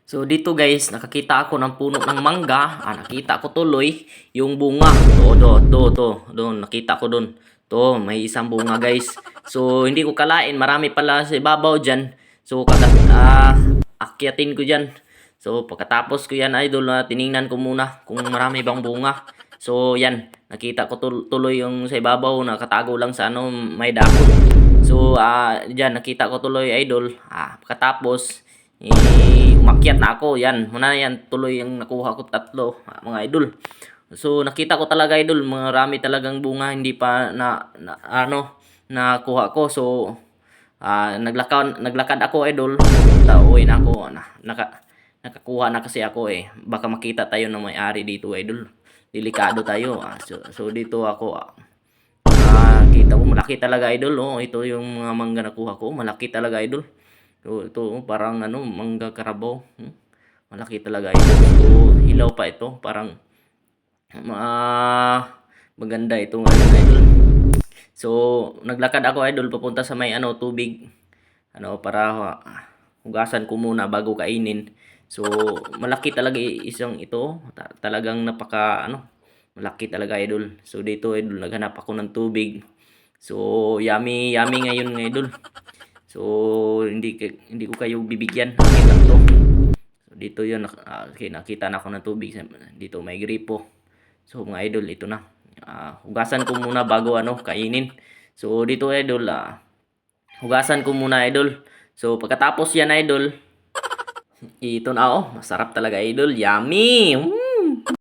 So dito guys, nakakita ako ng puno ng mangga. Nakita ko tuloy yung bunga. Doon, nakita ko doon. To, may isang bunga guys. So hindi ko kalain, marami pala sa ibabaw diyan. So akyatin ko diyan. So pagkatapos ko yan idol, tiningnan ko muna kung marami bang bunga. So yan, nakita ko tuloy yung sa ibabaw, nakatago lang sa may dahon. So diyan nakita ko tuloy idol. Pagkatapos umakyat na ako. Yan, muna yan. Tuloy yung nakuha ko tatlo, mga idol. So, nakita ko talaga idol, marami talagang bunga hindi pa nakuha ko. So, naglakad ako idol. Uwi na ako. Nakakuha na kasi ako eh. Baka makita tayo ng may-ari dito idol. Delikado tayo. So dito ako kita ko malaki talaga idol. Oh, ito yung mga mangga nakuha ko. Malaki talaga idol. So, ito parang mangga karabaw. Malaki talaga ito. So, hilaw pa ito. Parang maganda ito ngayon idol. So, naglakad ako idol papunta sa may tubig. Para hugasan ko muna bago kainin. So, malaki talaga isang ito. Talagang malaki talaga idol. So, dito idol naghanap ako ng tubig. So, yummy ngayon idol. So, hindi ko kayo bibigyan. Akin lang to. So, dito yun. Nakita na ako ng tubig. Dito may gripo. So, mga idol, ito na. Hugasan ko muna bago kainin. So, dito idol, hugasan ko muna idol. So, pagkatapos yan idol, ito na masarap talaga idol. Yummy!